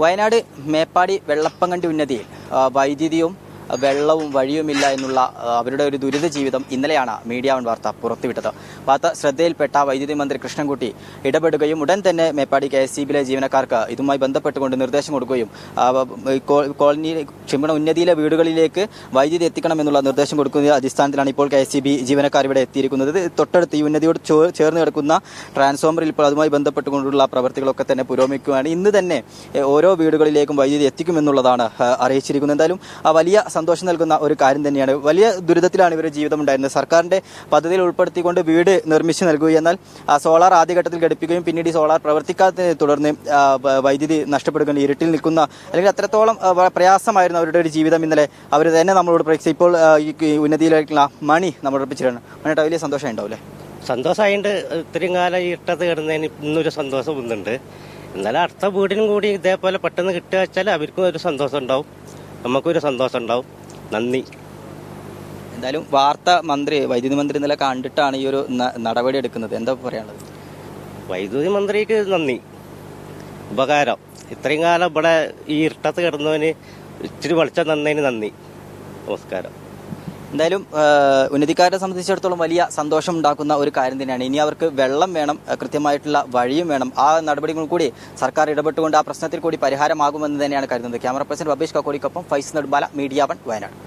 വയനാട് മേപ്പാടി വെള്ളപ്പങ്കണ്ടി ഉന്നതിയിൽ വൈദ്യുതിയും വെള്ളവും വഴിയുമില്ല എന്നുള്ള അവരുടെ ഒരു ദുരിത ജീവിതം ഇന്നലെയാണ് മീഡിയ വൺ വാർത്ത പുറത്തുവിട്ടത്. വാർത്ത ശ്രദ്ധയിൽപ്പെട്ട വൈദ്യുതി മന്ത്രി കൃഷ്ണൻകുട്ടി ഇടപെടുകയും ഉടൻ തന്നെ മേപ്പാടി KSEBിയിലെ ജീവനക്കാർക്ക് ഇതുമായി ബന്ധപ്പെട്ടുകൊണ്ട് നിർദ്ദേശം കൊടുക്കുകയും ഉന്നതിയിലെ വീടുകളിലേക്ക് വൈദ്യുതി എത്തിക്കണമെന്നുള്ള നിർദ്ദേശം കൊടുക്കുന്ന അടിസ്ഥാനത്തിലാണ് ഇപ്പോൾ KSEB ജീവനക്കാർ ഇവിടെ എത്തിയിരിക്കുന്നത്. തൊട്ടടുത്ത് ഈ ഉന്നതിയോട് ചേർന്ന് കിടക്കുന്ന ട്രാൻസ്ഫോമറിൽ ഇപ്പോൾ അതുമായി ബന്ധപ്പെട്ടുകൊണ്ടുള്ള പ്രവർത്തികളൊക്കെ തന്നെ പുരോഗമിക്കുകയാണ്. ഇന്ന് തന്നെ ഓരോ വീടുകളിലേക്കും വൈദ്യുതി എത്തിക്കുമെന്നുള്ളതാണ് അറിയിച്ചിരിക്കുന്നത്. എന്തായാലും വലിയ സന്തോഷം നൽകുന്ന ഒരു കാര്യം തന്നെയാണ്. വലിയ ദുരിതത്തിലാണ് ഇവരുടെ ജീവിതം ഉണ്ടായിരുന്നത്. സർക്കാരിന്റെ പദ്ധതിയിൽ ഉൾപ്പെടുത്തിക്കൊണ്ട് വീട് നിർമ്മിച്ചു നൽകുകയും എന്നാൽ സോളാർ ആദ്യഘട്ടത്തിൽ ഘടിപ്പിക്കുകയും പിന്നീട് ഈ സോളാർ പ്രവർത്തിക്കാത്തതിനെ തുടർന്ന് വൈദ്യുതി നഷ്ടപ്പെടുകയും ഇരുട്ടിൽ നിൽക്കുന്ന അല്ലെങ്കിൽ അത്രത്തോളം പ്രയാസമായിരുന്നു അവരുടെ ഒരു ജീവിതം. ഇന്നലെ അവർ തന്നെ നമ്മളോട് ഇപ്പോൾ ഈ ഉന്നതിയിലേക്കുള്ള മണി നമ്മൾ ഉറപ്പിച്ചിട്ടുണ്ട്. മണിട്ട് വലിയ സന്തോഷം ഉണ്ടാവില്ലേ? സന്തോഷമായിട്ട് ഇത്രയും കാലം ഇട്ടത് കിടന്നതിന് ഇന്നൊരു സന്തോഷം ഒന്നുണ്ട്. എന്നാലും അടുത്ത വീടിനും കൂടി ഇതേപോലെ പെട്ടെന്ന് കിട്ടുക വെച്ചാൽ അവർക്കും ഒരു സന്തോഷം ഉണ്ടാവും, നമുക്കൊരു സന്തോഷം ഉണ്ടാവും. നന്ദി. എന്തായാലും വൈദ്യുതി മന്ത്രി ഇന്നലെ കണ്ടിട്ടാണ് ഈ ഒരു നടപടി എടുക്കുന്നത്. എന്താ പറയാനുള്ളത്? വൈദ്യുതി മന്ത്രിക്ക് നന്ദി, ഉപകാരം. ഇത്രയും കാലം ഇവിടെ ഈ ഇരുട്ടത്ത് കിടന്നവന് ഇച്ചിരി വെളിച്ചം തന്നതിന് നന്ദി, നമസ്കാരം. എന്തായാലും ഉന്നതിക്കാരെ സംബന്ധിച്ചിടത്തോളം വലിയ സന്തോഷം ഉണ്ടാക്കുന്ന ഒരു കാര്യം തന്നെയാണ്. ഇനി അവർക്ക് വെള്ളം വേണം, കൃത്യമായിട്ടുള്ള വഴിയും വേണം. ആ നടപടികൾ കൂടി സർക്കാർ ഇടപെട്ടുകൊണ്ട് ആ പ്രശ്നത്തിൽ കൂടി പരിഹാരമാകുമെന്ന് തന്നെയാണ് കരുതുന്നത്. ക്യാമറ പേഴ്സൺ ബബീഷ് കക്കോടിക്കൊപ്പം ഫൈസ് നെടുമ്പാല, മീഡിയ വൺ, വയനാട്.